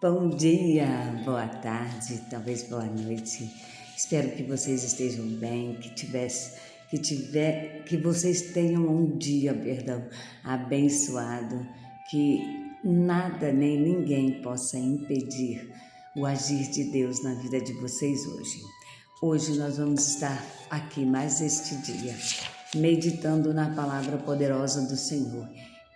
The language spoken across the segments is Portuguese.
Bom dia, boa tarde, talvez boa noite. Espero que vocês estejam bem, que vocês tenham um dia, abençoado, que nada nem ninguém possa impedir o agir de Deus na vida de vocês hoje. Hoje nós vamos estar aqui mais este dia, meditando na palavra poderosa do Senhor,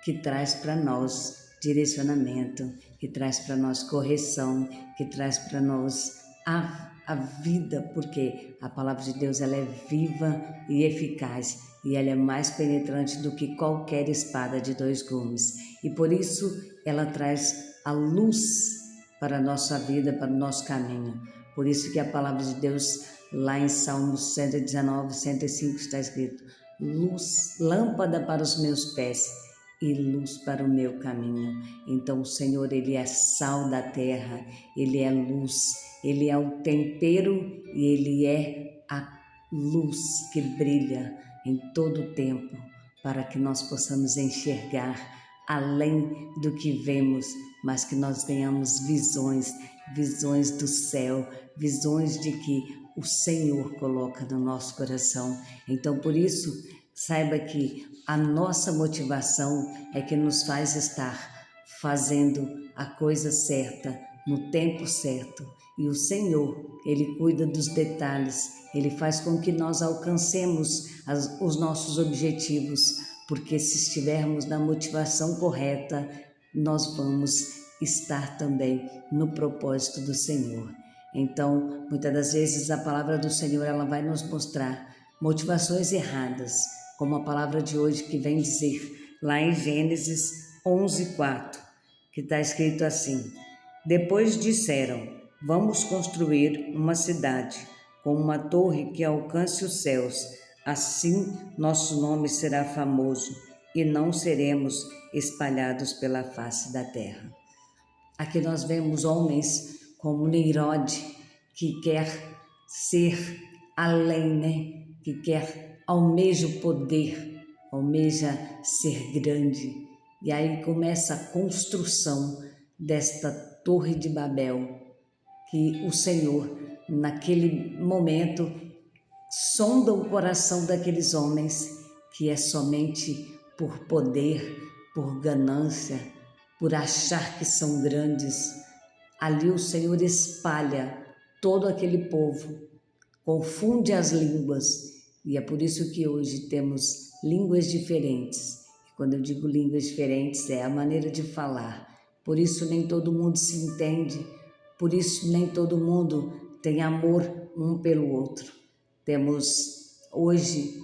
que traz para nós direcionamento, que traz para nós correção, que traz para nós a vida, porque a palavra de Deus ela é viva e eficaz e ela é mais penetrante do que qualquer espada de dois gumes. E por isso ela traz a luz para a nossa vida, para o nosso caminho. Por isso que a palavra de Deus, lá em Salmos 119, 105 está escrito: luz, lâmpada para os meus pés e luz para o meu caminho. Então o Senhor, Ele é sal da terra, Ele é luz, Ele é o tempero e Ele é a luz que brilha em todo o tempo, para que nós possamos enxergar além do que vemos, mas que nós tenhamos visões do céu, visões de que o Senhor coloca no nosso coração. Então por isso, saiba que a nossa motivação é que nos faz estar fazendo a coisa certa, no tempo certo. E o Senhor, Ele cuida dos detalhes, Ele faz com que nós alcancemos os nossos objetivos, porque se estivermos na motivação correta, nós vamos estar também no propósito do Senhor. Então, muitas das vezes a palavra do Senhor ela vai nos mostrar motivações erradas, como a palavra de hoje que vem dizer lá em Gênesis 11:4, que está escrito assim: depois disseram, vamos construir uma cidade com uma torre que alcance os céus, assim nosso nome será famoso e não seremos espalhados pela face da terra. Aqui nós vemos homens como Nimrod, que quer ser além, né? Que almeja o poder, almeja ser grande. E aí começa a construção desta Torre de Babel, que o Senhor, naquele momento, sonda o coração daqueles homens, que é somente por poder, por ganância, por achar que são grandes. Ali o Senhor espalha todo aquele povo, confunde as línguas, e é por isso que hoje temos línguas diferentes. E quando eu digo línguas diferentes, é a maneira de falar. Por isso nem todo mundo se entende, por isso nem todo mundo tem amor um pelo outro. Temos hoje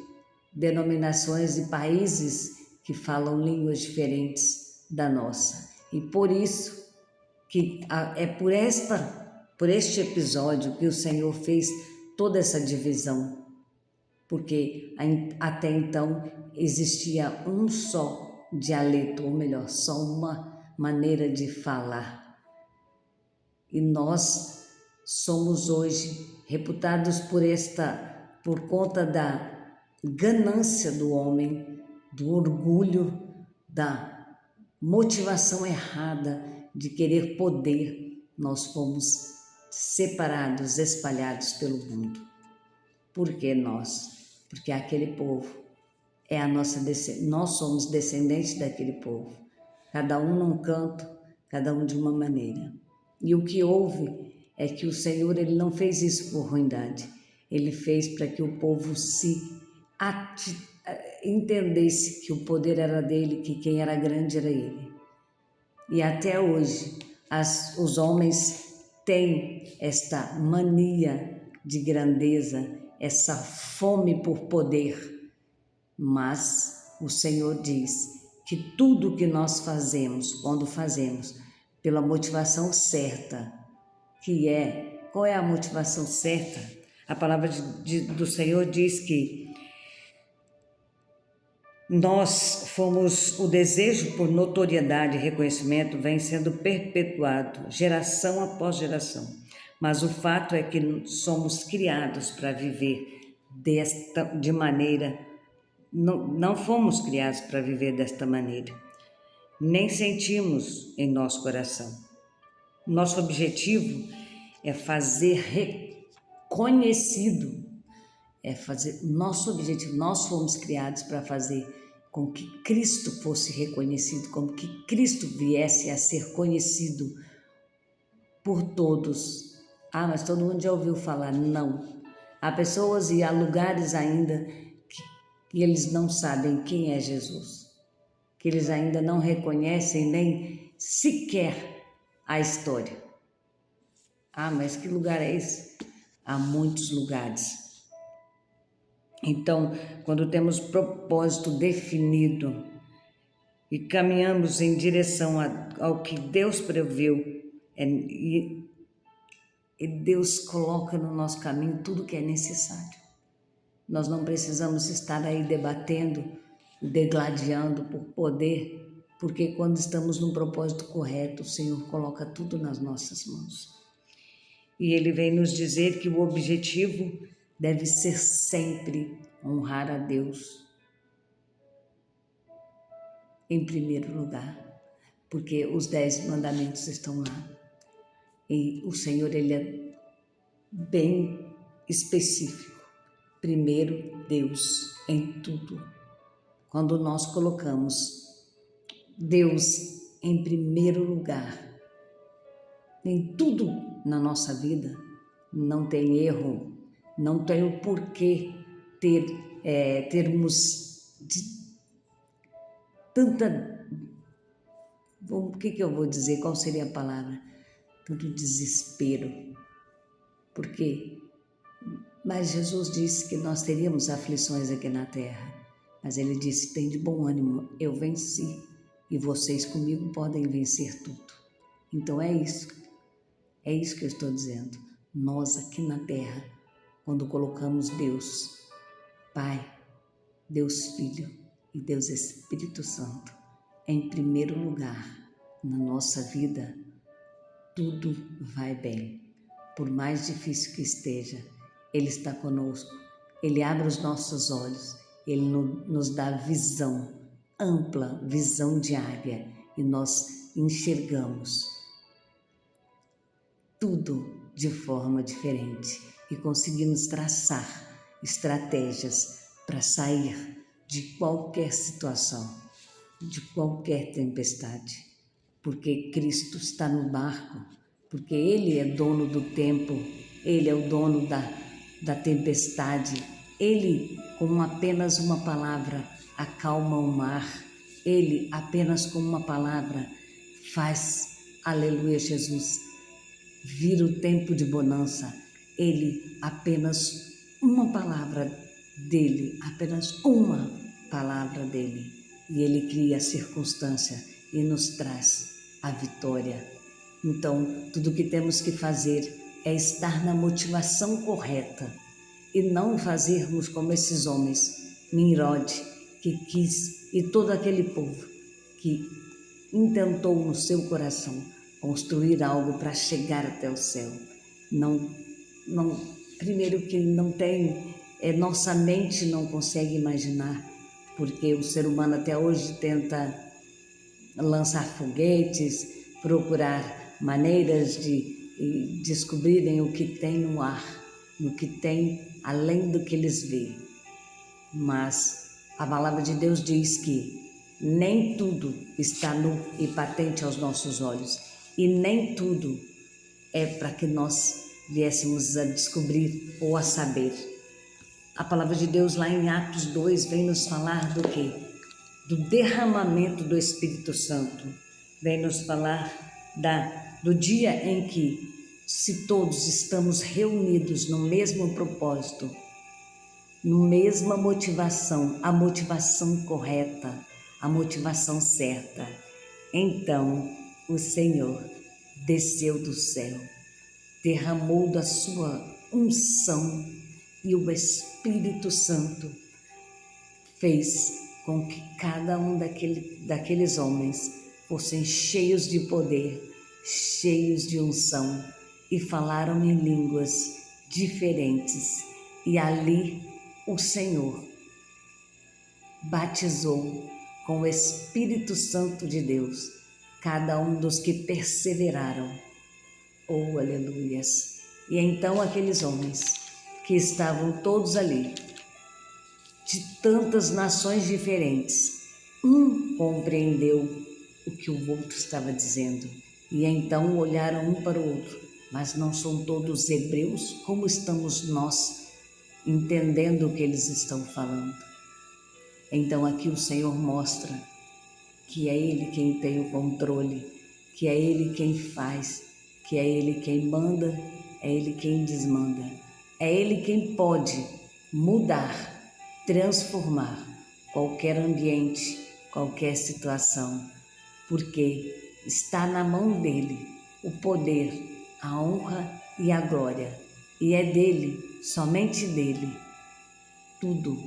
denominações e países que falam línguas diferentes da nossa. E por isso que é por este episódio que o Senhor fez toda essa divisão, porque até então existia um só dialeto, ou melhor, só uma maneira de falar. E nós somos hoje reputados por conta da ganância do homem, do orgulho, da motivação errada de querer poder. Nós fomos separados, espalhados pelo mundo. Por que nós? Porque aquele povo é a nossa descendência, nós somos descendentes daquele povo. Cada um num canto, cada um de uma maneira. E o que houve é que o Senhor ele não fez isso por ruindade. Ele fez para que o povo entendesse que o poder era dele, que quem era grande era ele. E até hoje, os homens têm esta mania de grandeza, essa fome por poder. Mas o Senhor diz que tudo que nós fazemos, quando fazemos, pela motivação certa, qual é a motivação certa? A palavra do Senhor diz que o desejo por notoriedade e reconhecimento vem sendo perpetuado geração após geração, mas o fato é que somos criados para viver de maneira, não fomos criados para viver desta maneira, nem sentimos em nosso coração. Nosso objetivo é fazer reconhecido, nosso objetivo, nós fomos criados para fazer com que Cristo fosse reconhecido, com que Cristo viesse a ser conhecido por todos. Ah, mas todo mundo já ouviu falar. Não. Há pessoas e há lugares ainda que eles não sabem quem é Jesus, que eles ainda não reconhecem nem sequer a história. Ah, mas que lugar é esse? Há muitos lugares. Então, quando temos propósito definido e caminhamos em direção ao que Deus previu, e Deus coloca no nosso caminho tudo que é necessário. Nós não precisamos estar aí debatendo, degladiando por poder, porque quando estamos no propósito correto, o Senhor coloca tudo nas nossas mãos. E Ele vem nos dizer que o objetivo deve ser sempre honrar a Deus em primeiro lugar, porque os 10 mandamentos estão lá. E o Senhor, Ele é bem específico. Primeiro, Deus em tudo. Quando nós colocamos Deus em primeiro lugar, em tudo na nossa vida, não tem erro, não tem o porquê termos tanta... O que eu vou dizer? Qual seria a palavra? Tanto desespero. Por quê? Mas Jesus disse que nós teríamos aflições aqui na terra. Mas Ele disse, tem de bom ânimo, eu venci e vocês comigo podem vencer tudo. Então é isso que eu estou dizendo. Nós aqui na terra, quando colocamos Deus Pai, Deus Filho e Deus Espírito Santo em primeiro lugar na nossa vida, tudo vai bem. Por mais difícil que esteja, Ele está conosco, Ele abre os nossos olhos, Ele nos dá visão ampla, visão diária, e nós enxergamos tudo de forma diferente e conseguimos traçar estratégias para sair de qualquer situação, de qualquer tempestade, porque Cristo está no barco, porque Ele é dono do tempo, Ele é o dono da tempestade, Ele, com apenas uma palavra, acalma o mar, Ele, apenas com uma palavra, faz, aleluia Jesus, vir o tempo de bonança. Ele, apenas uma palavra dele, apenas uma palavra dele, e Ele cria a circunstância e nos traz a vitória. Então, tudo o que temos que fazer é estar na motivação correta e não fazermos como esses homens, Nimrod, que quis, e todo aquele povo que intentou no seu coração construir algo para chegar até o céu. Primeiro que não tem, nossa mente não consegue imaginar, porque o ser humano até hoje tenta lançar foguetes, procurar maneiras de descobrirem o que tem no ar, no que tem além do que eles veem. Mas a palavra de Deus diz que nem tudo está nu e patente aos nossos olhos, e nem tudo é para que nós viéssemos a descobrir ou a saber. A palavra de Deus lá em Atos 2 vem nos falar do quê? Do derramamento do Espírito Santo. Vem nos falar do dia em que, se todos estamos reunidos no mesmo propósito, na mesma motivação, a motivação correta, a motivação certa, então o Senhor desceu do céu, derramou da sua unção, e o Espírito Santo fez com que cada um daqueles homens fossem cheios de poder, cheios de unção, e falaram em línguas diferentes. E ali o Senhor batizou com o Espírito Santo de Deus cada um dos que perseveraram Oh, aleluias! E então aqueles homens que estavam todos ali, de tantas nações diferentes, um compreendeu o que o outro estava dizendo e então olharam um para o outro. Mas não são todos hebreus? Como estamos nós entendendo o que eles estão falando? Então aqui o Senhor mostra que é Ele quem tem o controle, que é Ele quem faz, que é Ele quem manda, é Ele quem desmanda, é Ele quem pode mudar, transformar qualquer ambiente, qualquer situação, porque está na mão dEle o poder, a honra e a glória, e é dEle, somente dEle, tudo,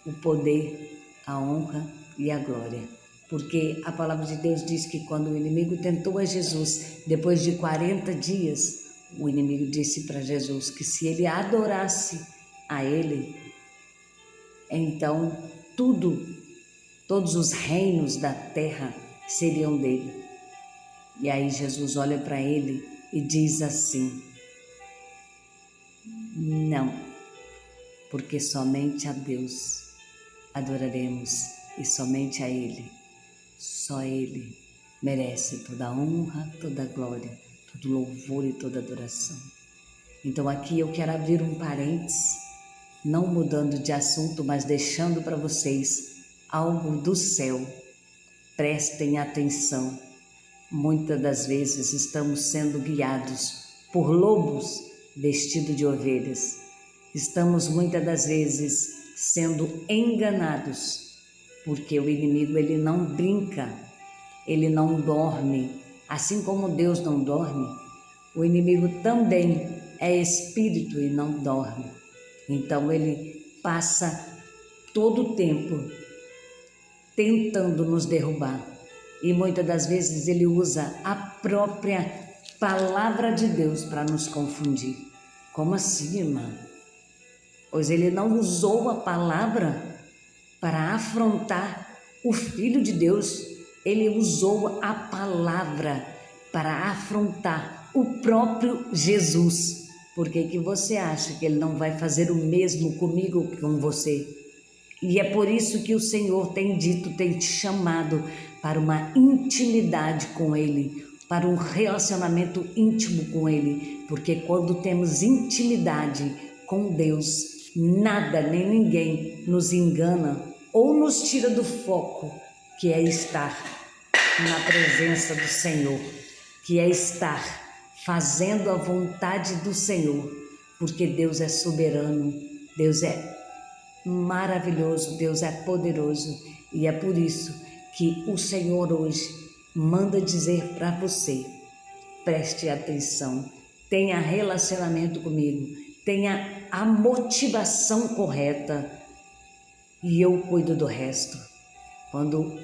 o poder, a honra e a glória. Porque a palavra de Deus diz que quando o inimigo tentou a Jesus, depois de 40 dias, o inimigo disse para Jesus que se ele adorasse a ele, então todos os reinos da terra seriam dele. E aí Jesus olha para ele e diz assim: não, porque somente a Deus adoraremos e somente a Ele, só Ele merece toda a honra, toda a glória, todo louvor e toda adoração. Então aqui eu quero abrir um parênteses, não mudando de assunto, mas deixando para vocês algo do céu. Prestem atenção. Muitas das vezes estamos sendo guiados por lobos vestidos de ovelhas. Estamos muitas das vezes sendo enganados, porque o inimigo ele não brinca, ele não dorme. Assim como Deus não dorme, o inimigo também é espírito e não dorme. Então ele passa todo o tempo tentando nos derrubar. E muitas das vezes ele usa a própria palavra de Deus para nos confundir. Como assim, irmã? Pois ele não usou a palavra para afrontar o Filho de Deus. Ele usou a palavra para afrontar o próprio Jesus. Por que você acha que ele não vai fazer o mesmo comigo que com você? E é por isso que o Senhor tem dito, tem te chamado para uma intimidade com Ele, para um relacionamento íntimo com Ele, porque quando temos intimidade com Deus, nada nem ninguém nos engana ou nos tira do foco, que é estar na presença do Senhor, que é estar fazendo a vontade do Senhor, porque Deus é soberano, Deus é maravilhoso, Deus é poderoso, e é por isso que o Senhor hoje manda dizer para você: preste atenção, tenha relacionamento comigo, tenha a motivação correta e eu cuido do resto. Quando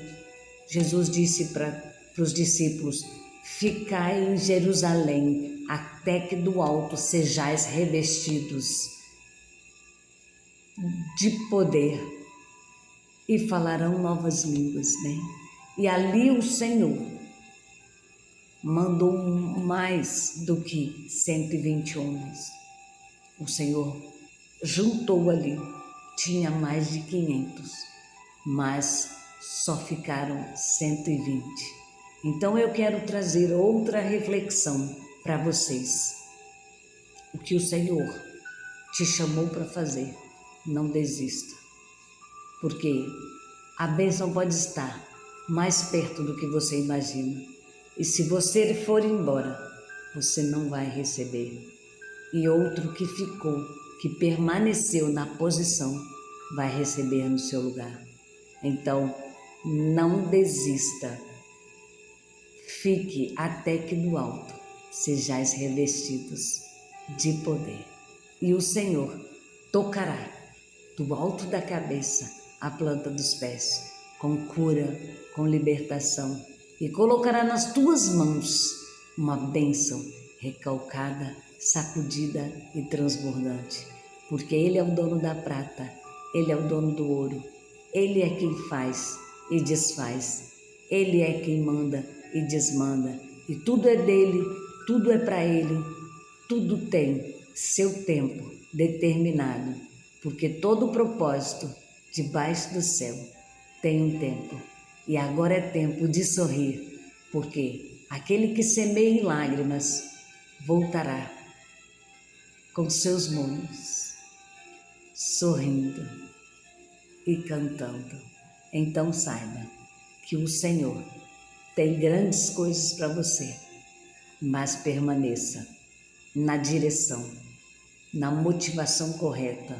Jesus disse para os discípulos: ficai em Jerusalém até que do alto sejais revestidos de poder e falarão novas línguas, né? E ali o Senhor mandou mais do que 120 homens. O Senhor juntou ali, tinha mais de 500, mas só ficaram 120. Então eu quero trazer outra reflexão para vocês. O que o Senhor te chamou para fazer, não desista, porque a bênção pode estar mais perto do que você imagina, e se você for embora, você não vai receber, e outro que ficou, que permaneceu na posição, vai receber no seu lugar. Então, não desista, fique até que do alto sejais revestidos de poder, e o Senhor tocará do alto da cabeça à planta dos pés, com cura, com libertação, e colocará nas tuas mãos uma bênção recalcada, sacudida e transbordante, porque Ele é o dono da prata, Ele é o dono do ouro, Ele é quem faz e desfaz, Ele é quem manda e desmanda, e tudo é dele, tudo é para Ele, tudo tem seu tempo determinado, porque todo propósito debaixo do céu tem um tempo. E agora é tempo de sorrir, porque aquele que semeia em lágrimas voltará com seus monos, sorrindo e cantando. Então saiba que o Senhor tem grandes coisas para você, mas permaneça na direção, na motivação correta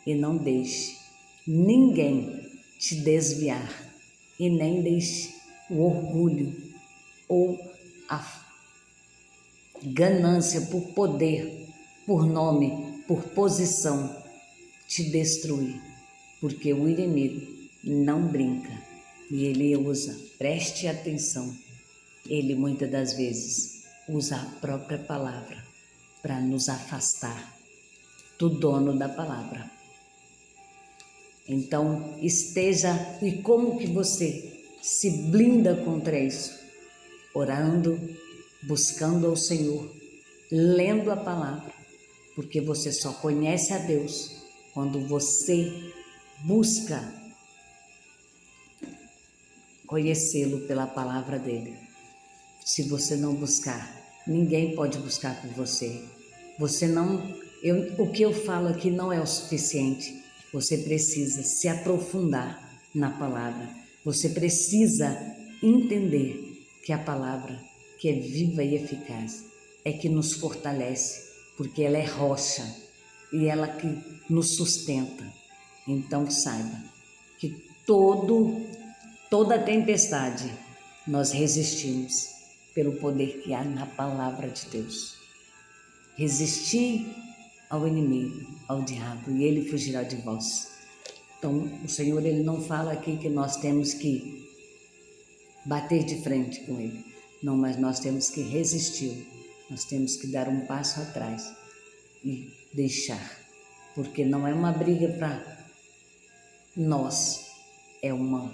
e não deixe ninguém te desviar e nem deixe o orgulho ou a ganância por poder, por nome, por posição te destruir, porque o inimigo não brinca e ele usa, preste atenção, ele muitas das vezes usa a própria palavra para nos afastar do dono da palavra. Então esteja, e como que você se blinda contra isso? Orando, buscando ao Senhor, lendo a palavra, porque você só conhece a Deus quando você busca conhecê-lo pela palavra dele. Se você não buscar, ninguém pode buscar por você. Você não, o que eu falo aqui não é o suficiente. Você precisa se aprofundar na palavra. Você precisa entender que a palavra, que é viva e eficaz, é que nos fortalece, porque ela é rocha e ela que nos sustenta. Então saiba que toda tempestade nós resistimos pelo poder que há na palavra de Deus. Resistir ao inimigo, ao diabo, e ele fugirá de vós. Então o Senhor, ele não fala aqui que nós temos que bater de frente com ele, não, mas nós temos que resistir, nós temos que dar um passo atrás e deixar, porque não é uma briga para nós, é uma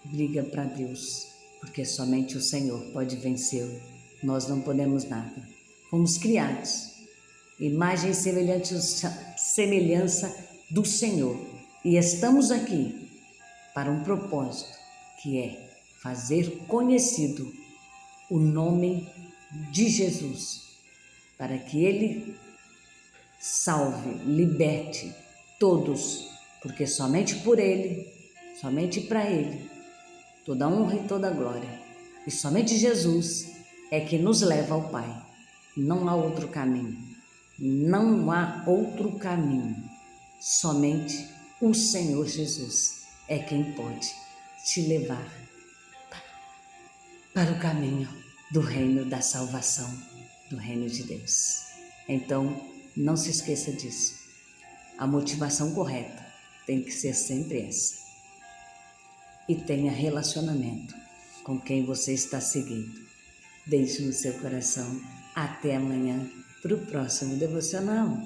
briga para Deus, porque somente o Senhor pode vencê-lo, nós não podemos nada. Fomos criados, imagem e semelhança do Senhor, e estamos aqui para um propósito, que é fazer conhecido o nome de Jesus, para que Ele salve, liberte todos, porque somente por Ele, somente para Ele, toda honra e toda glória, e somente Jesus é que nos leva ao Pai. Não há outro caminho, não há outro caminho, somente o Senhor Jesus é quem pode te levar para o caminho do reino da salvação, do reino de Deus. Então, não se esqueça disso. A motivação correta tem que ser sempre essa. E tenha relacionamento com quem você está seguindo. Deixe no seu coração. Até amanhã para o próximo devocional.